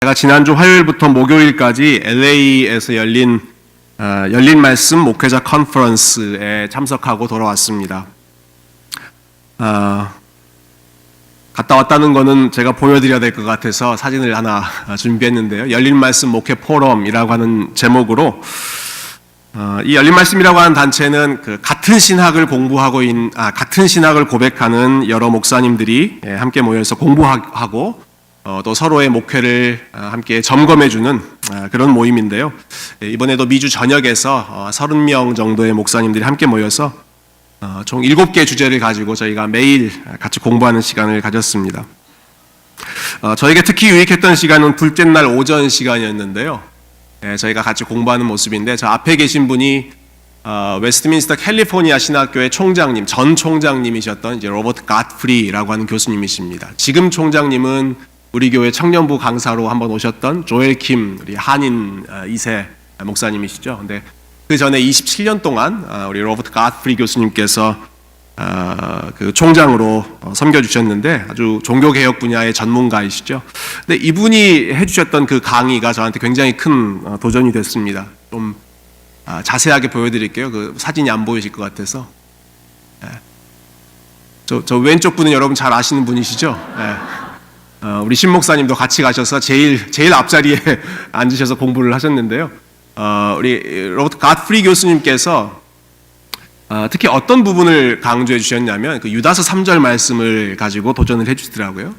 제가 지난주 화요일부터 목요일까지 LA에서 열린 말씀 목회자 컨퍼런스에 참석하고 돌아왔습니다. 갔다 왔다는 거는 제가 보여드려야 될 것 같아서 사진을 하나 준비했는데요. 열린 말씀 목회 포럼이라고 하는 제목으로 이 열린 말씀이라고 하는 단체는 같은 신학을 같은 신학을 고백하는 여러 목사님들이 함께 모여서 공부하고 또 서로의 목회를 함께 점검해주는 그런 모임인데요. 이번에도 미주 전역에서 30명 정도의 목사님들이 함께 모여서 총 7개 주제를 가지고 저희가 매일 같이 공부하는 시간을 가졌습니다. 저에게 특히 유익했던 시간은 둘째 날 오전 시간이었는데요. 저희가 같이 공부하는 모습인데, 저 앞에 계신 분이 웨스트민스터 캘리포니아 신학교의 총장님, 전 총장님이셨던 이제 로버트 갓프리라고 하는 교수님이십니다. 지금 총장님은 우리 교회 청년부 강사로 한번 오셨던 조엘 킴, 우리 한인 2세 목사님이시죠. 근데 그 전에 27년 동안 우리 로버트 갓프리 교수님께서 그 총장으로 섬겨주셨는데 아주 종교개혁 분야의 전문가이시죠. 근데 이분이 해주셨던 그 강의가 저한테 굉장히 큰 도전이 됐습니다. 좀 자세하게 보여드릴게요. 그 사진이 안 보이실 것 같아서. 저 왼쪽 분은 여러분 잘 아시는 분이시죠? 우리 신 목사님도 같이 가셔서 제일 앞자리에 앉으셔서 공부를 하셨는데요. 우리 로버트 갓프리 교수님께서 특히 어떤 부분을 강조해 주셨냐면 그 유다서 3절 말씀을 가지고 도전을 해주시더라고요.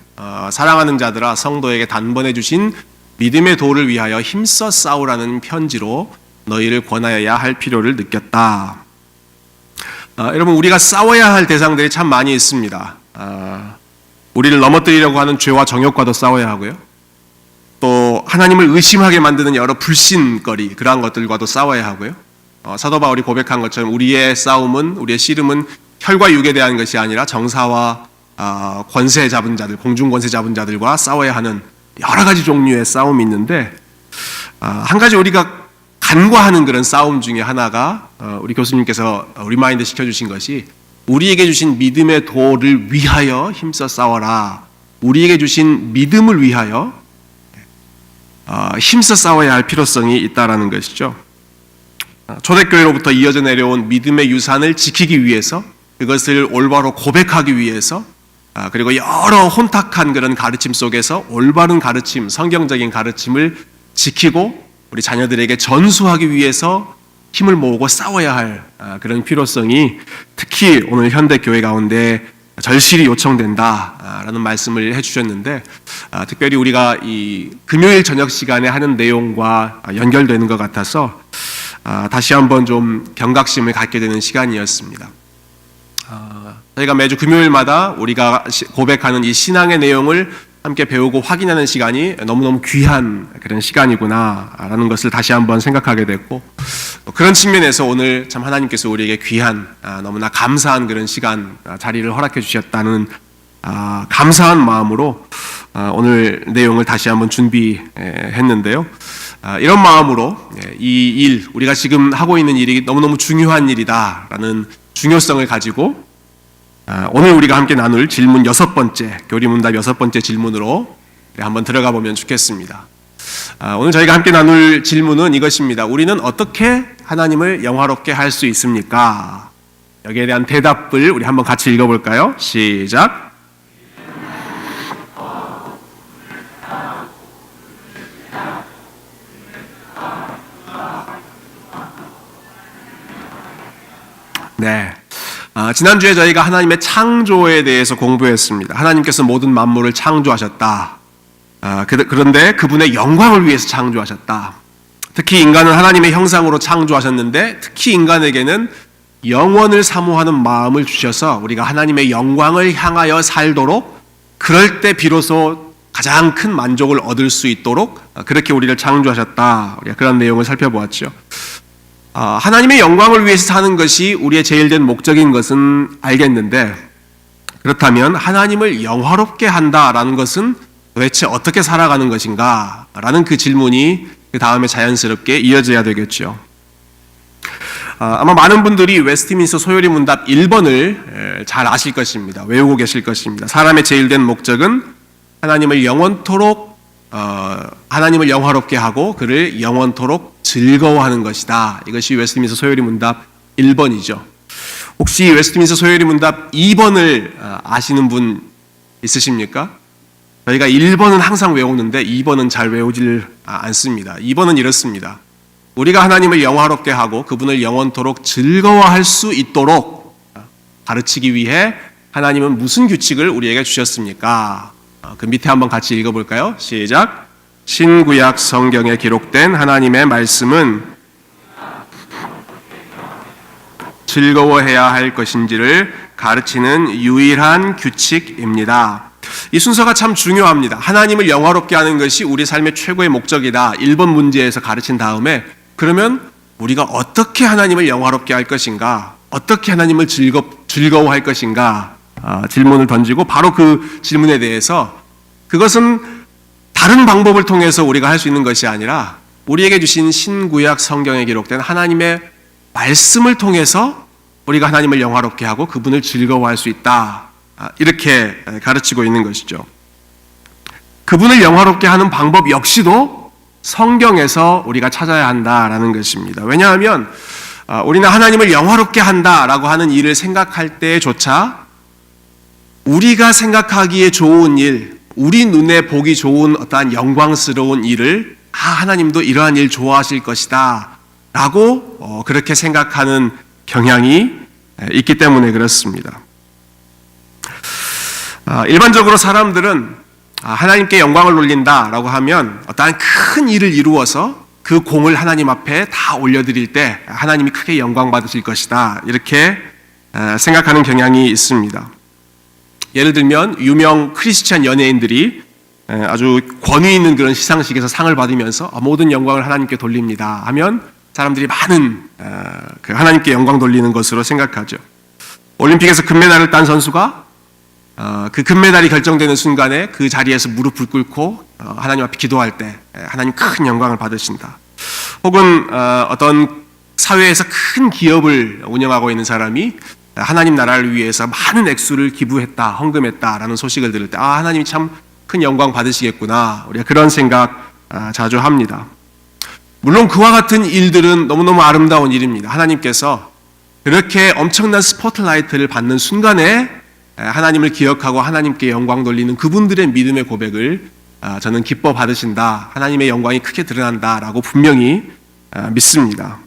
사랑하는 자들아, 성도에게 단번에 주신 믿음의 도를 위하여 힘써 싸우라는 편지로 너희를 권하여야 할 필요를 느꼈다. 여러분, 우리가 싸워야 할 대상들이 참 많이 있습니다. 우리를 넘어뜨리려고 하는 죄와 정욕과도 싸워야 하고요. 또 하나님을 의심하게 만드는 여러 불신거리, 그러한 것들과도 싸워야 하고요. 사도 바울이 고백한 것처럼 우리의 싸움은, 우리의 씨름은 혈과 육에 대한 것이 아니라 정사와 권세 잡은 자들, 공중 권세 잡은 자들과 싸워야 하는 여러 가지 종류의 싸움이 있는데, 한 가지 우리가 간과하는 그런 싸움 중에 하나가 우리 교수님께서 리마인드 시켜주신 것이, 우리에게 주신 믿음의 도를 위하여 힘써 싸워라. 우리에게 주신 믿음을 위하여 힘써 싸워야 할 필요성이 있다라는 것이죠. 초대교회로부터 이어져 내려온 믿음의 유산을 지키기 위해서, 그것을 올바로 고백하기 위해서, 그리고 여러 혼탁한 그런 가르침 속에서 올바른 가르침, 성경적인 가르침을 지키고 우리 자녀들에게 전수하기 위해서 힘을 모으고 싸워야 할 그런 필요성이 특히 오늘 현대 교회 가운데 절실히 요청된다라는 말씀을 해주셨는데, 특별히 우리가 이 금요일 저녁 시간에 하는 내용과 연결되는 것 같아서 다시 한번 좀 경각심을 갖게 되는 시간이었습니다. 저희가 매주 금요일마다 우리가 고백하는 이 신앙의 내용을 함께 배우고 확인하는 시간이 너무너무 귀한 그런 시간이구나라는 것을 다시 한번 생각하게 됐고, 그런 측면에서 오늘 참 하나님께서 우리에게 귀한, 너무나 감사한 그런 시간, 자리를 허락해 주셨다는 감사한 마음으로 오늘 내용을 다시 한번 준비했는데요. 이런 마음으로 이 일, 우리가 지금 하고 있는 일이 너무너무 중요한 일이다라는 중요성을 가지고 오늘 우리가 함께 나눌 질문 6번째, 교리문답 6번째 질문으로 한번 들어가 보면 좋겠습니다. 오늘 저희가 함께 나눌 질문은 이것입니다. 우리는 어떻게 하나님을 영화롭게 할 수 있습니까? 여기에 대한 대답을 우리 한번 같이 읽어볼까요? 시작. 네. 지난주에 저희가 하나님의 창조에 대해서 공부했습니다. 하나님께서 모든 만물을 창조하셨다. 그런데 그분의 영광을 위해서 창조하셨다. 특히 인간은 하나님의 형상으로 창조하셨는데, 특히 인간에게는 영원을 사모하는 마음을 주셔서 우리가 하나님의 영광을 향하여 살도록, 그럴 때 비로소 가장 큰 만족을 얻을 수 있도록 그렇게 우리를 창조하셨다. 우리가 그런 내용을 살펴보았죠. 하나님의 영광을 위해서 사는 것이 우리의 제일 된 목적인 것은 알겠는데, 그렇다면 하나님을 영화롭게 한다라는 것은 도대체 어떻게 살아가는 것인가? 라는 그 질문이 그 다음에 자연스럽게 이어져야 되겠죠. 아마 많은 분들이 웨스트민스터 소요리 문답 1번을 잘 아실 것입니다. 외우고 계실 것입니다. 사람의 제일 된 목적은 하나님을 영원토록 하나님을 영화롭게 하고 그를 영원토록 즐거워하는 것이다. 이것이 웨스트민스터 소요리 문답 1번이죠. 혹시 웨스트민스터 소요리 문답 2번을 아시는 분 있으십니까? 저희가 1번은 항상 외우는데 2번은 잘 외우질 않습니다. 2번은 이렇습니다. 우리가 하나님을 영화롭게 하고 그분을 영원토록 즐거워할 수 있도록 가르치기 위해 하나님은 무슨 규칙을 우리에게 주셨습니까? 그 밑에 한번 같이 읽어볼까요? 시작. 신구약 성경에 기록된 하나님의 말씀은 즐거워해야 할 것인지를 가르치는 유일한 규칙입니다. 이 순서가 참 중요합니다. 하나님을 영화롭게 하는 것이 우리 삶의 최고의 목적이다. 1번 문제에서 가르친 다음에 그러면 우리가 어떻게 하나님을 영화롭게 할 것인가? 어떻게 하나님을 즐거워할 것인가? 질문을 던지고 바로 그 질문에 대해서 그것은 다른 방법을 통해서 우리가 할 수 있는 것이 아니라 우리에게 주신 신구약 성경에 기록된 하나님의 말씀을 통해서 우리가 하나님을 영화롭게 하고 그분을 즐거워할 수 있다. 이렇게 가르치고 있는 것이죠. 그분을 영화롭게 하는 방법 역시도 성경에서 우리가 찾아야 한다라는 것입니다. 왜냐하면 우리는 하나님을 영화롭게 한다라고 하는 일을 생각할 때조차 우리가 생각하기에 좋은 일, 우리 눈에 보기 좋은 어떠한 영광스러운 일을 하나님도 이러한 일 좋아하실 것이다 라고 그렇게 생각하는 경향이 있기 때문에 그렇습니다. 일반적으로 사람들은 하나님께 영광을 돌린다라고 하면 어떠한 큰 일을 이루어서 그 공을 하나님 앞에 다 올려드릴 때 하나님이 크게 영광 받으실 것이다 이렇게 생각하는 경향이 있습니다. 예를 들면 유명 크리스찬 연예인들이 아주 권위 있는 그런 시상식에서 상을 받으면서 모든 영광을 하나님께 돌립니다 하면 사람들이 많은 그 하나님께 영광 돌리는 것으로 생각하죠. 올림픽에서 금메달을 딴 선수가 그 금메달이 결정되는 순간에 그 자리에서 무릎을 꿇고 하나님 앞에 기도할 때 하나님 큰 영광을 받으신다. 혹은 어떤 사회에서 큰 기업을 운영하고 있는 사람이 하나님 나라를 위해서 많은 액수를 기부했다, 헌금했다라는 소식을 들을 때 하나님이 참 큰 영광 받으시겠구나. 우리가 그런 생각 자주 합니다. 물론 그와 같은 일들은 너무너무 아름다운 일입니다. 하나님께서 그렇게 엄청난 스포트라이트를 받는 순간에 하나님을 기억하고 하나님께 영광 돌리는 그분들의 믿음의 고백을 저는 기뻐 받으신다. 하나님의 영광이 크게 드러난다라고 분명히 믿습니다.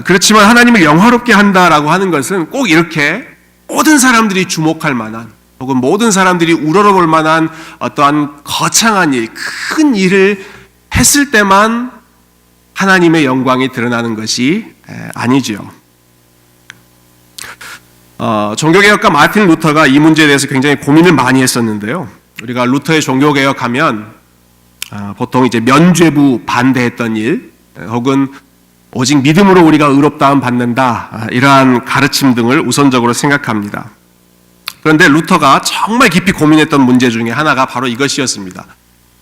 그렇지만 하나님을 영화롭게 한다라고 하는 것은 꼭 이렇게 모든 사람들이 주목할 만한 혹은 모든 사람들이 우러러볼 만한 어떠한 거창한 일, 큰 일을 했을 때만 하나님의 영광이 드러나는 것이 아니죠. 종교개혁가 마틴 루터가 이 문제에 대해서 굉장히 고민을 많이 했었는데요. 우리가 루터의 종교개혁하면 보통 이제 면죄부 반대했던 일 혹은 오직 믿음으로 우리가 의롭다함 받는다 이러한 가르침 등을 우선적으로 생각합니다. 그런데 루터가 정말 깊이 고민했던 문제 중에 하나가 바로 이것이었습니다.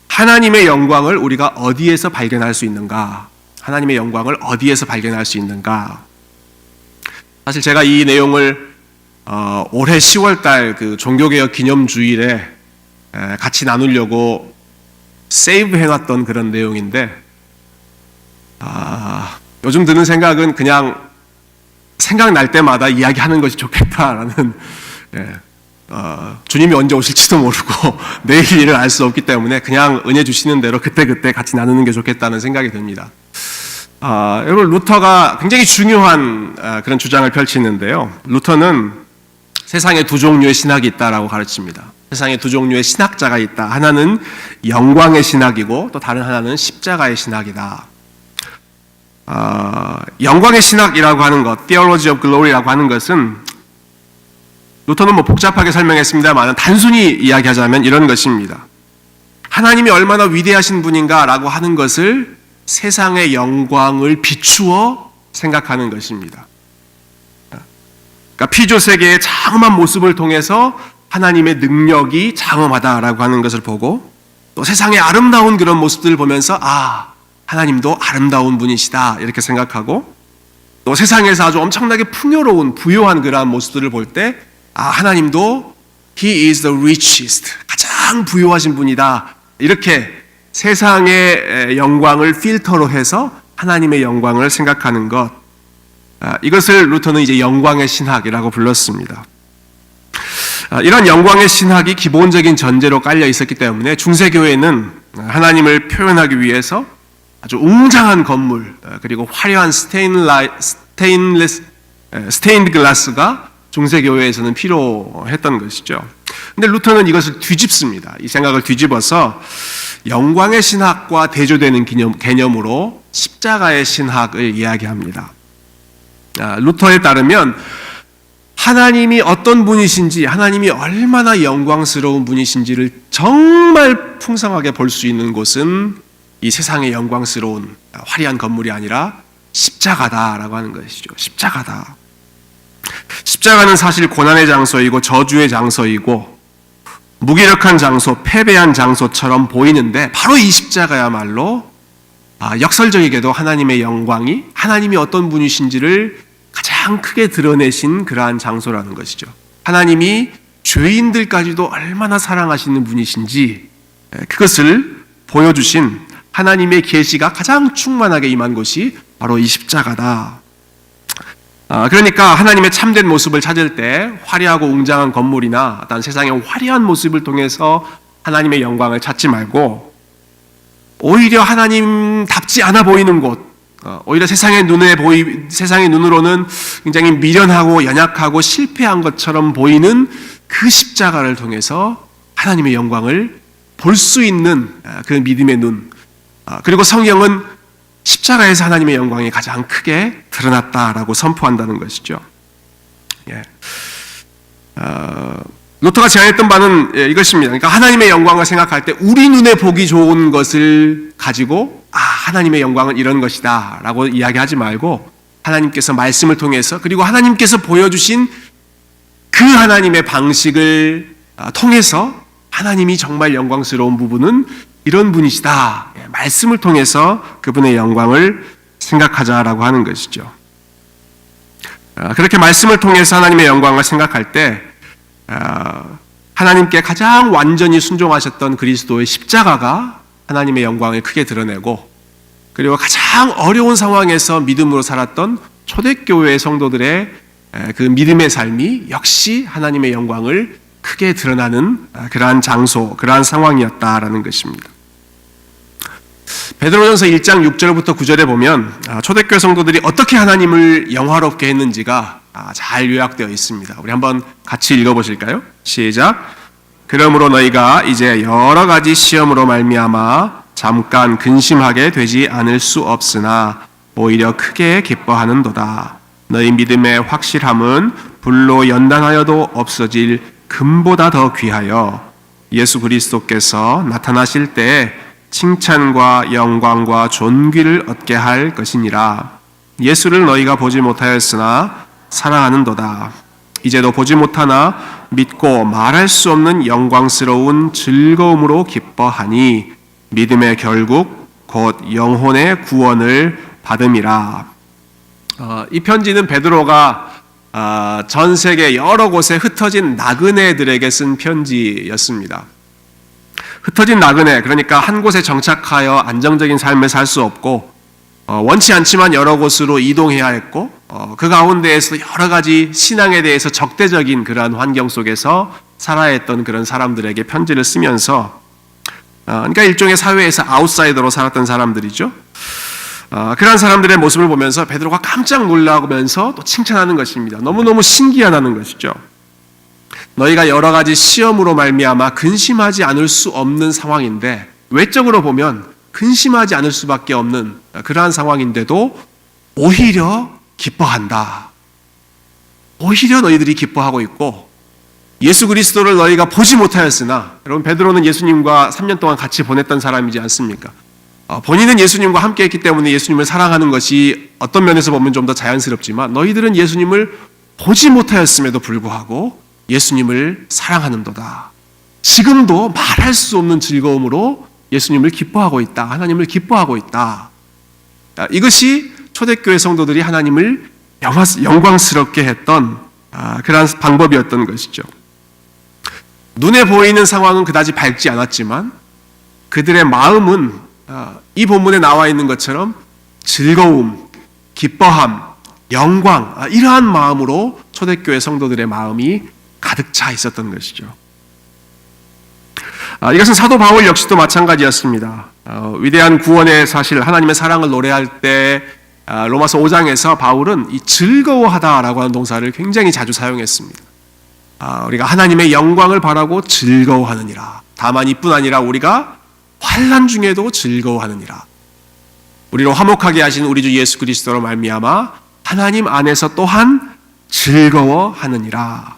하나님의 영광을 우리가 어디에서 발견할 수 있는가? 하나님의 영광을 어디에서 발견할 수 있는가? 사실 제가 이 내용을 올해 10월달 그 종교개혁 기념주일에 같이 나누려고 세이브 해놨던 그런 내용인데 요즘 드는 생각은 그냥 생각날 때마다 이야기하는 것이 좋겠다라는 주님이 언제 오실지도 모르고 내일 일을 알 수 없기 때문에 그냥 은혜 주시는 대로 그때그때 같이 나누는 게 좋겠다는 생각이 듭니다. 여러분 루터가 굉장히 중요한 그런 주장을 펼치는데요. 루터는 세상에 두 종류의 신학이 있다라고 가르칩니다. 세상에 두 종류의 신학자가 있다. 하나는 영광의 신학이고 또 다른 하나는 십자가의 신학이다. 영광의 신학이라고 하는 것, Theology of Glory라고 하는 것은 루터는 복잡하게 설명했습니다만 단순히 이야기하자면 이런 것입니다. 하나님이 얼마나 위대하신 분인가라고 하는 것을 세상의 영광을 비추어 생각하는 것입니다. 그러니까 피조 세계의 장엄한 모습을 통해서 하나님의 능력이 장엄하다라고 하는 것을 보고 또 세상의 아름다운 그런 모습들을 보면서 하나님도 아름다운 분이시다 이렇게 생각하고 또 세상에서 아주 엄청나게 풍요로운 부유한 그러한 모습들을 볼 때 하나님도 He is the richest 가장 부유하신 분이다 이렇게 세상의 영광을 필터로 해서 하나님의 영광을 생각하는 것, 이것을 루터는 이제 영광의 신학이라고 불렀습니다. 이런 영광의 신학이 기본적인 전제로 깔려 있었기 때문에 중세교회는 하나님을 표현하기 위해서 아주 웅장한 건물, 그리고 화려한 스테인드 글라스가 중세교회에서는 필요했던 것이죠. 근데 루터는 이것을 뒤집습니다. 이 생각을 뒤집어서 영광의 신학과 대조되는 개념으로 십자가의 신학을 이야기합니다. 루터에 따르면 하나님이 어떤 분이신지, 하나님이 얼마나 영광스러운 분이신지를 정말 풍성하게 볼 수 있는 곳은 이 세상의 영광스러운 화려한 건물이 아니라 십자가다라고 하는 것이죠. 십자가다. 십자가는 사실 고난의 장소이고 저주의 장소이고 무기력한 장소, 패배한 장소처럼 보이는데 바로 이 십자가야말로 역설적이게도 하나님의 영광이, 하나님이 어떤 분이신지를 가장 크게 드러내신 그러한 장소라는 것이죠. 하나님이 죄인들까지도 얼마나 사랑하시는 분이신지 그것을 보여주신 하나님의 계시가 가장 충만하게 임한 곳이 바로 이 십자가다. 그러니까 하나님의 참된 모습을 찾을 때 화려하고 웅장한 건물이나 어떤 세상의 화려한 모습을 통해서 하나님의 영광을 찾지 말고 오히려 하나님답지 않아 보이는 곳, 오히려 세상의 눈으로는 굉장히 미련하고 연약하고 실패한 것처럼 보이는 그 십자가를 통해서 하나님의 영광을 볼 수 있는 그 믿음의 눈, 그리고 성경은 십자가에서 하나님의 영광이 가장 크게 드러났다라고 선포한다는 것이죠. 루터가 제안했던 바는 이것입니다. 그러니까 하나님의 영광을 생각할 때 우리 눈에 보기 좋은 것을 가지고 하나님의 영광은 이런 것이다 라고 이야기하지 말고 하나님께서 말씀을 통해서 그리고 하나님께서 보여주신 그 하나님의 방식을 통해서 하나님이 정말 영광스러운 부분은 이런 분이시다. 말씀을 통해서 그분의 영광을 생각하자라고 하는 것이죠. 그렇게 말씀을 통해서 하나님의 영광을 생각할 때 하나님께 가장 완전히 순종하셨던 그리스도의 십자가가 하나님의 영광을 크게 드러내고 그리고 가장 어려운 상황에서 믿음으로 살았던 초대교회 성도들의 그 믿음의 삶이 역시 하나님의 영광을 크게 드러나는 그러한 장소, 그러한 상황이었다라는 것입니다. 베드로전서 1장 6절부터 9절에 보면 초대교회 성도들이 어떻게 하나님을 영화롭게 했는지가 잘 요약되어 있습니다. 우리 한번 같이 읽어보실까요? 시작. 그러므로 너희가 이제 여러 가지 시험으로 말미암아 잠깐 근심하게 되지 않을 수 없으나 오히려 크게 기뻐하는도다. 너희 믿음의 확실함은 불로 연단하여도 없어질 금보다 더 귀하여 예수 그리스도께서 나타나실 때 칭찬과 영광과 존귀를 얻게 할 것이니라. 예수를 너희가 보지 못하였으나 사랑하는도다. 이제도 보지 못하나 믿고 말할 수 없는 영광스러운 즐거움으로 기뻐하니 믿음의 결국 곧 영혼의 구원을 받음이라. 이 편지는 베드로가 전 세계 여러 곳에 흩어진 나그네들에게 쓴 편지였습니다. 흩어진 나그네, 그러니까 한 곳에 정착하여 안정적인 삶을 살 수 없고 원치 않지만 여러 곳으로 이동해야 했고 그 가운데에서 여러 가지 신앙에 대해서 적대적인 그러한 환경 속에서 살아야 했던 그런 사람들에게 편지를 쓰면서 그러니까 일종의 사회에서 아웃사이더로 살았던 사람들이죠. 그런 사람들의 모습을 보면서 베드로가 깜짝 놀라면서 또 칭찬하는 것입니다. 너무너무 신기하다는 것이죠. 너희가 여러 가지 시험으로 말미암아 근심하지 않을 수 없는 상황인데 외적으로 보면 근심하지 않을 수밖에 없는 그러한 상황인데도 오히려 기뻐한다. 오히려 너희들이 기뻐하고 있고 예수 그리스도를 너희가 보지 못하였으나, 여러분 베드로는 예수님과 3년 동안 같이 보냈던 사람이지 않습니까? 본인은 예수님과 함께 했기 때문에 예수님을 사랑하는 것이 어떤 면에서 보면 좀 더 자연스럽지만 너희들은 예수님을 보지 못하였음에도 불구하고 예수님을 사랑하는도다. 지금도 말할 수 없는 즐거움으로 예수님을 기뻐하고 있다. 하나님을 기뻐하고 있다. 이것이 초대교회 성도들이 하나님을 영광스럽게 했던 그러한 방법이었던 것이죠. 눈에 보이는 상황은 그다지 밝지 않았지만 그들의 마음은 이 본문에 나와 있는 것처럼 즐거움, 기뻐함, 영광, 이러한 마음으로 초대교회 성도들의 마음이 가득 차 있었던 것이죠. 이것은 사도 바울 역시도 마찬가지였습니다. 위대한 구원의 사실, 하나님의 사랑을 노래할 때 로마서 5장에서 바울은 이 즐거워하다라고 하는 동사를 굉장히 자주 사용했습니다. 우리가 하나님의 영광을 바라고 즐거워하느니라. 다만 이뿐 아니라 우리가 환난 중에도 즐거워하느니라. 우리로 화목하게 하신 우리 주 예수 그리스도로 말미암아 하나님 안에서 또한 즐거워하느니라.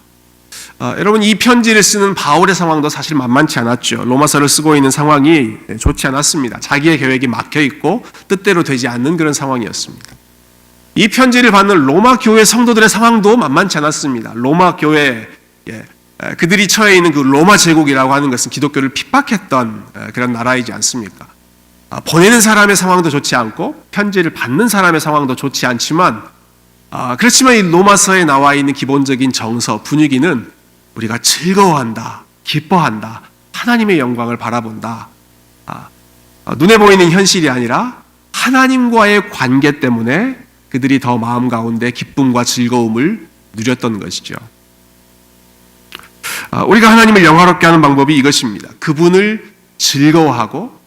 여러분, 이 편지를 쓰는 바울의 상황도 사실 만만치 않았죠. 로마서를 쓰고 있는 상황이 좋지 않았습니다. 자기의 계획이 막혀 있고 뜻대로 되지 않는 그런 상황이었습니다. 이 편지를 받는 로마 교회 성도들의 상황도 만만치 않았습니다. 로마 교회, 그들이 처해 있는 그 로마 제국이라고 하는 것은 기독교를 핍박했던 그런 나라이지 않습니까? 보내는 사람의 상황도 좋지 않고 편지를 받는 사람의 상황도 좋지 않지만, 그렇지만 이 로마서에 나와 있는 기본적인 정서, 분위기는 우리가 즐거워한다, 기뻐한다, 하나님의 영광을 바라본다. 눈에 보이는 현실이 아니라 하나님과의 관계 때문에 그들이 더 마음 가운데 기쁨과 즐거움을 누렸던 것이죠. 우리가 하나님을 영화롭게 하는 방법이 이것입니다. 그분을 즐거워하고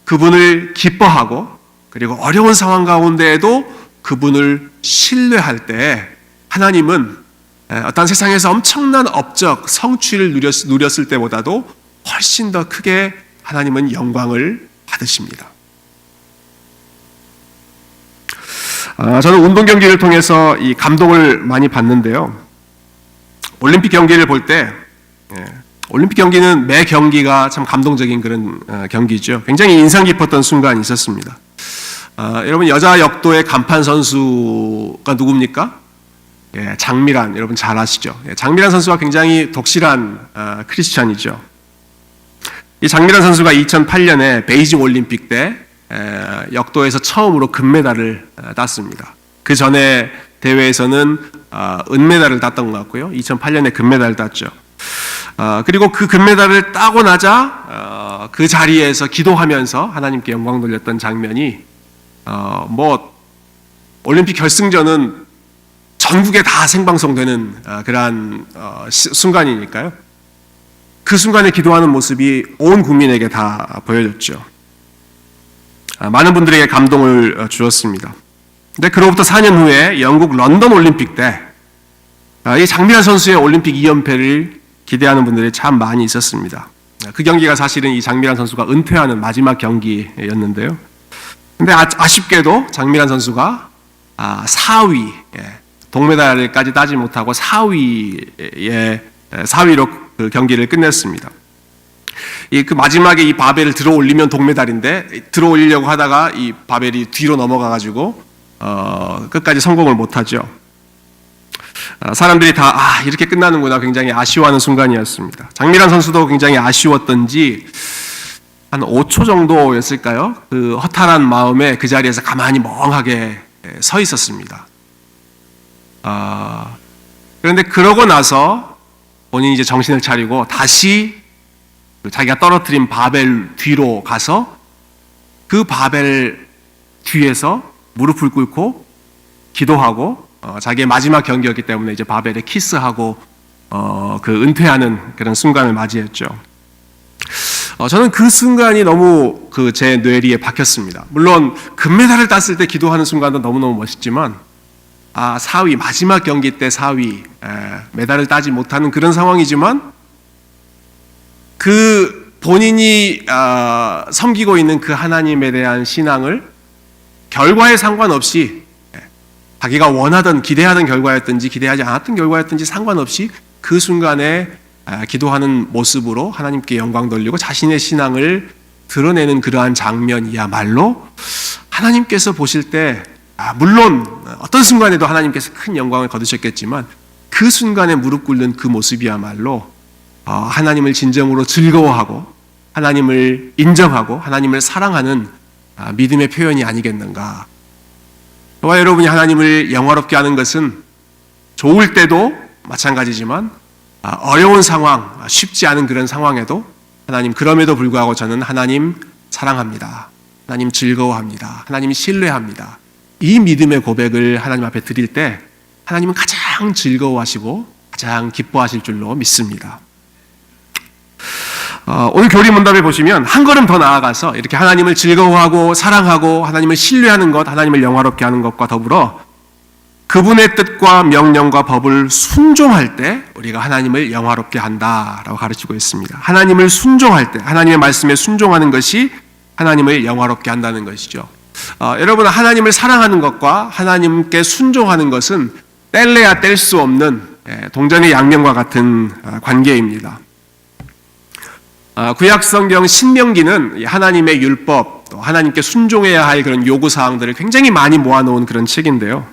그분을 기뻐하고 그리고 어려운 상황 가운데에도 그분을 신뢰할 때 하나님은 어떤 세상에서 엄청난 업적, 성취를 누렸을 때보다도 훨씬 더 크게 하나님은 영광을 받으십니다. 저는 운동 경기를 통해서 이 감동을 많이 받는데요. 올림픽 경기를 볼 때, 올림픽 경기는 매 경기가 참 감동적인 그런 경기죠. 굉장히 인상 깊었던 순간이 있었습니다. 여러분, 여자 역도의 간판 선수가 누굽니까? 장미란, 여러분 잘 아시죠? 장미란 선수가 굉장히 독실한 크리스찬이죠. 이 장미란 선수가 2008년에 베이징 올림픽 때 역도에서 처음으로 금메달을 땄습니다. 그 전에 대회에서는 은메달을 땄던 것 같고요. 2008년에 금메달을 땄죠. 그리고 그 금메달을 따고 나자 그 자리에서 기도하면서 하나님께 영광 돌렸던 장면이 올림픽 결승전은 전국에 다 생방송되는 그러한 순간이니까요. 그 순간에 기도하는 모습이 온 국민에게 다 보여졌죠. 많은 분들에게 감동을 주었습니다. 근데 그로부터 4년 후에 영국 런던 올림픽 때 이 장미란 선수의 올림픽 2연패를 기대하는 분들이 참 많이 있었습니다. 그 경기가 사실은 이 장미란 선수가 은퇴하는 마지막 경기였는데요. 근데 아쉽게도 장미란 선수가 4위, 동메달까지 따지 못하고 4위로 그 경기를 끝냈습니다. 그 마지막에 이 바벨을 들어 올리면 동메달인데 들어 올리려고 하다가 이 바벨이 뒤로 넘어가가지고 끝까지 성공을 못하죠. 사람들이 다 이렇게 끝나는구나 굉장히 아쉬워하는 순간이었습니다. 장미란 선수도 굉장히 아쉬웠던지 한 5초 정도였을까요? 그 허탈한 마음에 그 자리에서 가만히 멍하게 서 있었습니다. 그런데 그러고 나서 본인이 이제 정신을 차리고 다시 자기가 떨어뜨린 바벨 뒤로 가서 그 바벨 뒤에서 무릎을 꿇고 기도하고 자기의 마지막 경기였기 때문에 이제 바벨에 키스하고 그 은퇴하는 그런 순간을 맞이했죠. 저는 그 순간이 너무 제 뇌리에 박혔습니다. 물론 금메달을 땄을 때 기도하는 순간도 너무너무 멋있지만 4위, 마지막 경기 때 4위, 메달을 따지 못하는 그런 상황이지만 그 본인이 섬기고 있는 그 하나님에 대한 신앙을 결과에 상관없이 자기가 원하던, 기대하던 결과였든지 기대하지 않았던 결과였든지 상관없이 그 순간에 기도하는 모습으로 하나님께 영광 돌리고 자신의 신앙을 드러내는 그러한 장면이야말로 하나님께서 보실 때 물론 어떤 순간에도 하나님께서 큰 영광을 거두셨겠지만 그 순간에 무릎 꿇는 그 모습이야말로 하나님을 진정으로 즐거워하고 하나님을 인정하고 하나님을 사랑하는 믿음의 표현이 아니겠는가. 저와 여러분이 하나님을 영화롭게 하는 것은 좋을 때도 마찬가지지만 어려운 상황, 쉽지 않은 그런 상황에도 하나님, 그럼에도 불구하고 저는 하나님 사랑합니다. 하나님 즐거워합니다. 하나님 신뢰합니다. 이 믿음의 고백을 하나님 앞에 드릴 때 하나님은 가장 즐거워하시고 가장 기뻐하실 줄로 믿습니다. 오늘 교리문답에 보시면 한 걸음 더 나아가서 이렇게 하나님을 즐거워하고 사랑하고 하나님을 신뢰하는 것, 하나님을 영화롭게 하는 것과 더불어 그분의 뜻과 명령과 법을 순종할 때 우리가 하나님을 영화롭게 한다라고 가르치고 있습니다. 하나님을 순종할 때, 하나님의 말씀에 순종하는 것이 하나님을 영화롭게 한다는 것이죠. 여러분, 하나님을 사랑하는 것과 하나님께 순종하는 것은 뗄래야 뗄 수 없는 동전의 양면과 같은 관계입니다. 구약성경 신명기는 하나님의 율법, 또 하나님께 순종해야 할 그런 요구사항들을 굉장히 많이 모아놓은 그런 책인데요.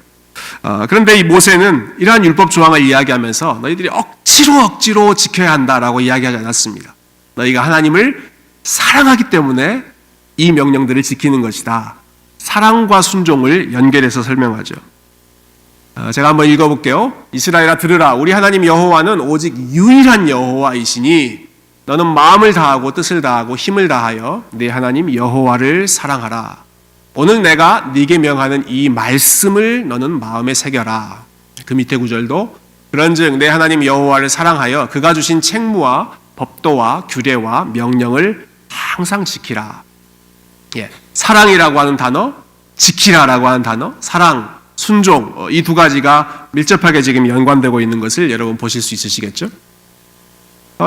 그런데 이 모세는 이러한 율법 조항을 이야기하면서 너희들이 억지로 지켜야 한다라고 이야기하지 않았습니다. 너희가 하나님을 사랑하기 때문에 이 명령들을 지키는 것이다. 사랑과 순종을 연결해서 설명하죠. 제가 한번 읽어볼게요. 이스라엘아 들으라. 우리 하나님 여호와는 오직 유일한 여호와이시니 너는 마음을 다하고 뜻을 다하고 힘을 다하여 네 하나님 여호와를 사랑하라. 오늘 내가 네게 명하는 이 말씀을 너는 마음에 새겨라. 그 밑에 구절도 그런즉 내 하나님 여호와를 사랑하여 그가 주신 책무와 법도와 규례와 명령을 항상 지키라. 사랑이라고 하는 단어, 지키라라고 하는 단어, 사랑, 순종, 이 두 가지가 밀접하게 지금 연관되고 있는 것을 여러분 보실 수 있으시겠죠?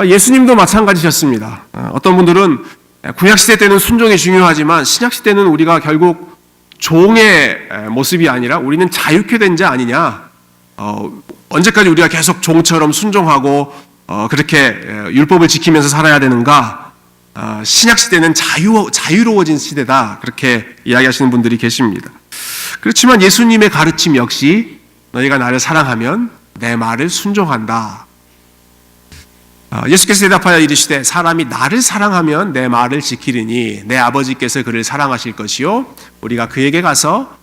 예수님도 마찬가지셨습니다. 어떤 분들은 구약시대 때는 순종이 중요하지만 신약시대는 우리가 결국 종의 모습이 아니라 우리는 자유케 된 자 아니냐. 언제까지 우리가 계속 종처럼 순종하고 그렇게 율법을 지키면서 살아야 되는가. 신약시대는 자유로워진 시대다. 그렇게 이야기하시는 분들이 계십니다. 그렇지만 예수님의 가르침 역시 너희가 나를 사랑하면 내 말을 순종한다. 예수께서 대답하여 이르시되 사람이 나를 사랑하면 내 말을 지키리니 내 아버지께서 그를 사랑하실 것이요 우리가 그에게 가서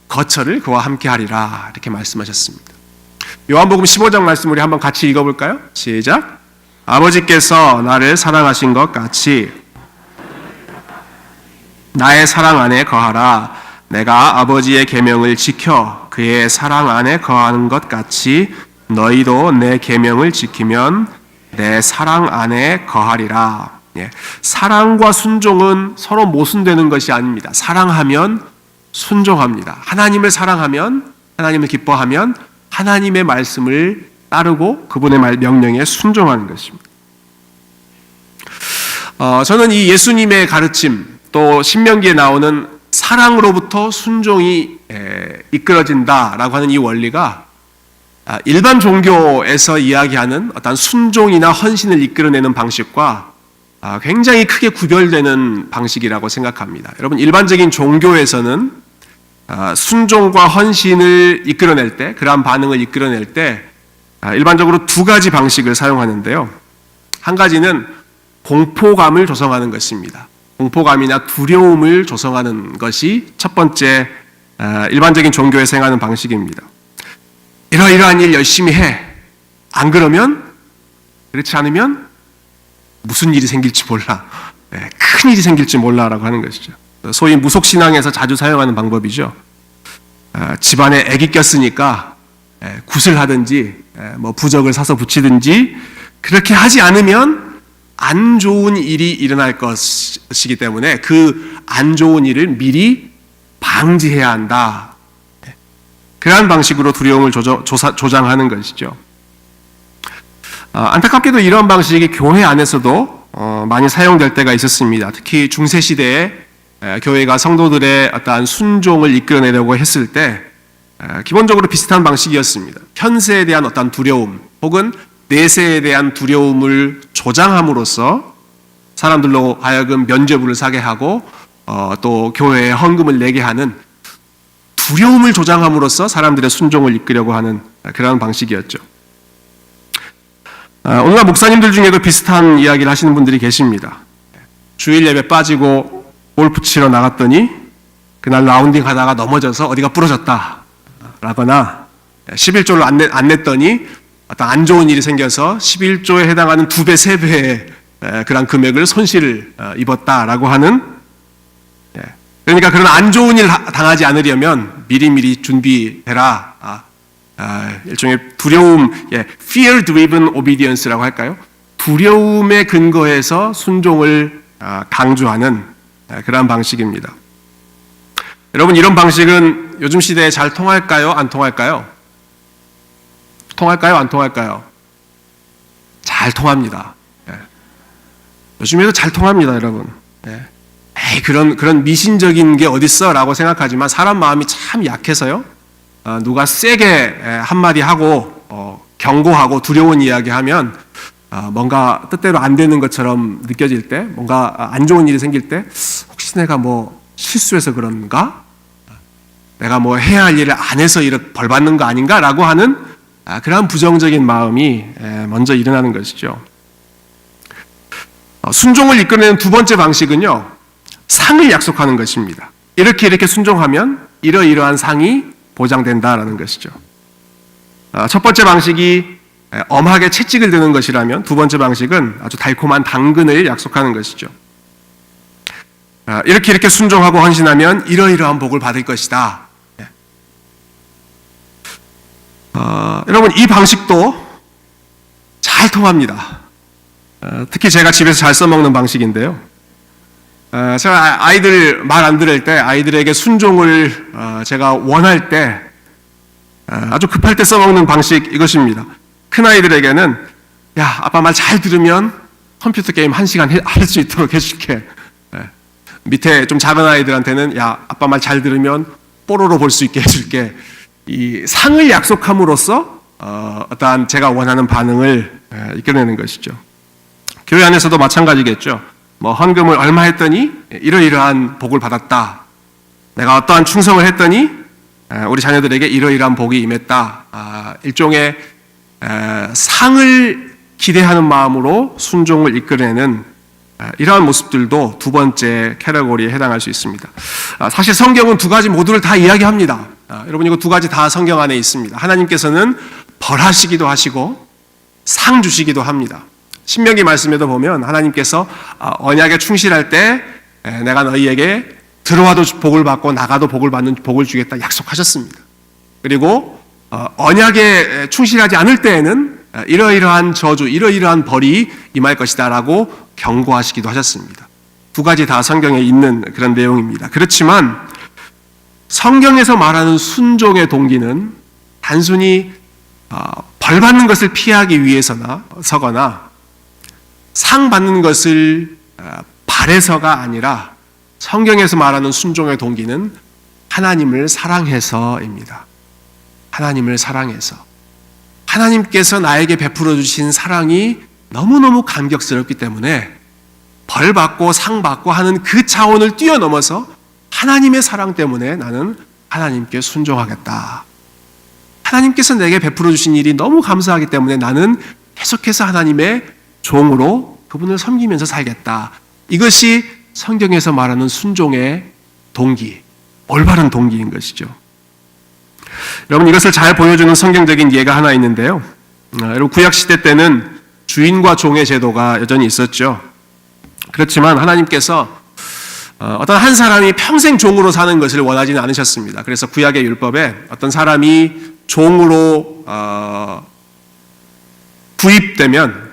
거처를 그와 함께 하리라. 이렇게 말씀하셨습니다. 요한복음 15장 말씀 우리 한번 같이 읽어볼까요? 시작. 아버지께서 나를 사랑하신 것 같이 나의 사랑 안에 거하라. 내가 아버지의 계명을 지켜 그의 사랑 안에 거하는 것 같이 너희도 내 계명을 지키면 내 사랑 안에 거하리라. 사랑과 순종은 서로 모순되는 것이 아닙니다. 사랑하면 순종합니다. 하나님을 사랑하면, 하나님을 기뻐하면 하나님의 말씀을 따르고 그분의 명령에 순종하는 것입니다. 저는 이 예수님의 가르침, 또 신명기에 나오는 사랑으로부터 순종이 이끌어진다라고 하는 이 원리가 일반 종교에서 이야기하는 어떤 순종이나 헌신을 이끌어내는 방식과 굉장히 크게 구별되는 방식이라고 생각합니다. 여러분, 일반적인 종교에서는 순종과 헌신을 이끌어낼 때, 그러한 반응을 이끌어낼 때 일반적으로 두 가지 방식을 사용하는데요. 한 가지는 공포감을 조성하는 것입니다. 공포감이나 두려움을 조성하는 것이 첫 번째 일반적인 종교에서 행하는 방식입니다. 이러이러한 일 열심히 해. 안 그러면, 그렇지 않으면 무슨 일이 생길지 몰라. 큰 일이 생길지 몰라라고 하는 것이죠. 소위 무속신앙에서 자주 사용하는 방법이죠. 집안에 애기 꼈으니까 굿을 하든지 뭐 부적을 사서 붙이든지 그렇게 하지 않으면 안 좋은 일이 일어날 것이기 때문에 그 안 좋은 일을 미리 방지해야 한다. 그러한 방식으로 두려움을 조장하는 것이죠. 안타깝게도 이런 방식이 교회 안에서도 많이 사용될 때가 있었습니다. 특히 중세시대에 교회가 성도들의 어떠한 순종을 이끌어내려고 했을 때 기본적으로 비슷한 방식이었습니다. 현세에 대한 어떤 두려움 혹은 내세에 대한 두려움을 조장함으로써 사람들로 하여금 면죄부를 사게 하고 또 교회에 헌금을 내게 하는 두려움을 조장함으로써 사람들의 순종을 이끌려고 하는 그런 방식이었죠. 오늘날 목사님들 중에도 비슷한 이야기를 하시는 분들이 계십니다. 주일 예배 빠지고 골프 치러 나갔더니 그날 라운딩 하다가 넘어져서 어디가 부러졌다 라거나 11조를 안 냈더니 어떤 안 좋은 일이 생겨서 11조에 해당하는 2배, 3배의 그런 금액을 손실을 입었다라고 하는 그러니까 그런 안 좋은 일 당하지 않으려면 미리미리 준비해라. 일종의 두려움, fear driven obedience라고 할까요? 두려움에 근거해서 순종을 강조하는 그러한 방식입니다. 여러분, 이런 방식은 요즘 시대에 잘 통할까요? 안 통할까요? 통할까요? 안 통할까요? 잘 통합니다. 요즘에도 잘 통합니다, 여러분. 에이, 그런 미신적인 게 어딨어? 라고 생각하지만 사람 마음이 참 약해서요. 누가 세게 한마디 하고 경고하고 두려운 이야기 하면 뭔가 뜻대로 안 되는 것처럼 느껴질 때, 뭔가 안 좋은 일이 생길 때 혹시 내가 뭐 실수해서 그런가? 내가 뭐 해야 할 일을 안 해서 이렇게 벌 받는 거 아닌가? 라고 하는 그런 부정적인 마음이 먼저 일어나는 것이죠. 순종을 이끌어내는 두 번째 방식은요, 상을 약속하는 것입니다. 이렇게 순종하면 이러이러한 상이 보장된다라는 것이죠. 첫 번째 방식이 엄하게 채찍을 드는 것이라면 두 번째 방식은 아주 달콤한 당근을 약속하는 것이죠. 이렇게 순종하고 헌신하면 이러이러한 복을 받을 것이다. 여러분, 이 방식도 잘 통합니다. 특히 제가 집에서 잘 써먹는 방식인데요. 제가 아이들 말 안 들을 때, 아이들에게 순종을 제가 원할 때 아주 급할 때 써먹는 방식 이것입니다. 큰 아이들에게는 야, 아빠 말 잘 들으면 컴퓨터 게임 1시간 할 수 있도록 해줄게. 밑에 좀 작은 아이들한테는 야, 아빠 말 잘 들으면 뽀로로 볼 수 있게 해줄게. 이 상을 약속함으로써 어떠한 제가 원하는 반응을 이끌어내는 것이죠. 교회 안에서도 마찬가지겠죠. 뭐 헌금을 얼마 했더니 이러이러한 복을 받았다. 내가 어떠한 충성을 했더니 우리 자녀들에게 이러이러한 복이 임했다. 일종의 상을 기대하는 마음으로 순종을 이끌어내는 이러한 모습들도 두 번째 캐러고리에 해당할 수 있습니다. 사실 성경은 두 가지 모두를 다 이야기합니다. 여러분, 이거 두 가지 다 성경 안에 있습니다. 하나님께서는 벌하시기도 하시고 상 주시기도 합니다. 신명기 말씀에도 보면 하나님께서 언약에 충실할 때 내가 너희에게 들어와도 복을 받고 나가도 복을 받는 복을 주겠다 약속하셨습니다. 그리고 언약에 충실하지 않을 때에는 이러이러한 저주, 이러이러한 벌이 임할 것이다 라고 경고하시기도 하셨습니다. 두 가지 다 성경에 있는 그런 내용입니다. 그렇지만 성경에서 말하는 순종의 동기는 단순히 벌 받는 것을 피하기 위해서거나 상 받는 것을 바래서가 아니라 성경에서 말하는 순종의 동기는 하나님을 사랑해서입니다. 하나님을 사랑해서. 하나님께서 나에게 베풀어 주신 사랑이 너무너무 감격스럽기 때문에 벌 받고 상 받고 하는 그 차원을 뛰어넘어서 하나님의 사랑 때문에 나는 하나님께 순종하겠다. 하나님께서 내게 베풀어 주신 일이 너무 감사하기 때문에 나는 계속해서 하나님의 종으로 그분을 섬기면서 살겠다. 이것이 성경에서 말하는 순종의 동기, 올바른 동기인 것이죠. 여러분, 이것을 잘 보여주는 성경적인 예가 하나 있는데요. 여러분, 구약시대 때는 주인과 종의 제도가 여전히 있었죠. 그렇지만 하나님께서 어떤 한 사람이 평생 종으로 사는 것을 원하지는 않으셨습니다. 그래서 구약의 율법에 어떤 사람이 종으로 구입되면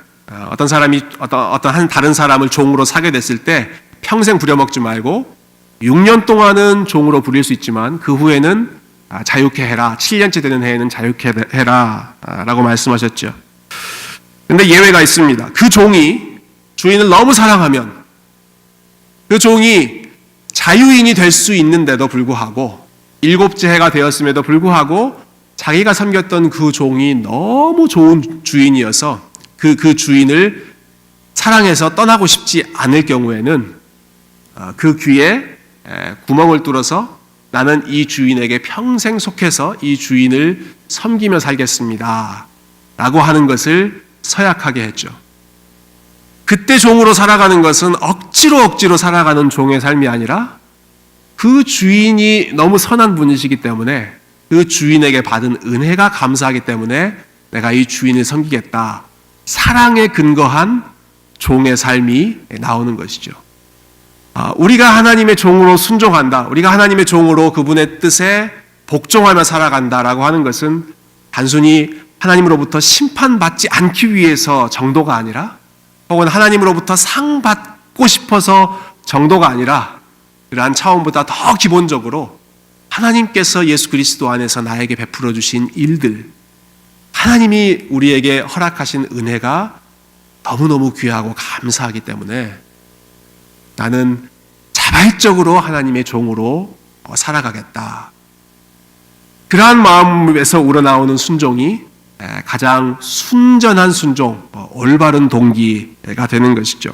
어떤 사람이 어떤 한 다른 사람을 종으로 사게 됐을 때 평생 부려먹지 말고 6년 동안은 종으로 부릴 수 있지만 그 후에는 자유케 해라. 7년째 되는 해에는 자유케 해라 라고 말씀하셨죠. 그런데 예외가 있습니다. 그 종이 주인을 너무 사랑하면 그 종이 자유인이 될 수 있는데도 불구하고 7째 해가 되었음에도 불구하고 자기가 섬겼던 그 종이 너무 좋은 주인이어서 그 주인을 사랑해서 떠나고 싶지 않을 경우에는 그 귀에 구멍을 뚫어서 나는 이 주인에게 평생 속해서 이 주인을 섬기며 살겠습니다 라고 하는 것을 서약하게 했죠. 그때 종으로 살아가는 것은 억지로 살아가는 종의 삶이 아니라 그 주인이 너무 선한 분이시기 때문에 그 주인에게 받은 은혜가 감사하기 때문에 내가 이 주인을 섬기겠다. 사랑에 근거한 종의 삶이 나오는 것이죠. 우리가 하나님의 종으로 순종한다, 우리가 하나님의 종으로 그분의 뜻에 복종하며 살아간다라고 하는 것은 단순히 하나님으로부터 심판받지 않기 위해서 정도가 아니라, 혹은 하나님으로부터 상 받고 싶어서 정도가 아니라, 그러한 차원보다 더 기본적으로 하나님께서 예수 그리스도 안에서 나에게 베풀어 주신 일들, 하나님이 우리에게 허락하신 은혜가 너무너무 귀하고 감사하기 때문에 나는 자발적으로 하나님의 종으로 살아가겠다. 그러한 마음에서 우러나오는 순종이 가장 순전한 순종, 올바른 동기가 되는 것이죠.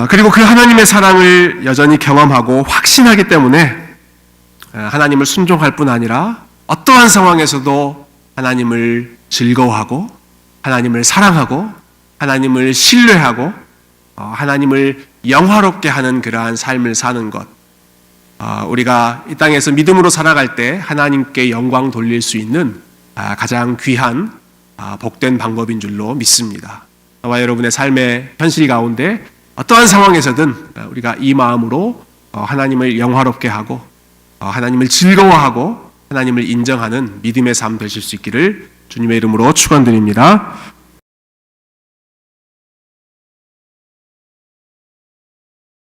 그리고 그 하나님의 사랑을 여전히 경험하고 확신하기 때문에 하나님을 순종할 뿐 아니라 어떠한 상황에서도 하나님을 즐거워하고, 하나님을 사랑하고, 하나님을 신뢰하고, 하나님을 영화롭게 하는 그러한 삶을 사는 것, 우리가 이 땅에서 믿음으로 살아갈 때 하나님께 영광 돌릴 수 있는 가장 귀한 복된 방법인 줄로 믿습니다. 저와 여러분의 삶의 현실 가운데 어떠한 상황에서든 우리가 이 마음으로 하나님을 영화롭게 하고, 하나님을 즐거워하고, 하나님을 인정하는 믿음의 삶 되실 수 있기를 주님의 이름으로 축원드립니다.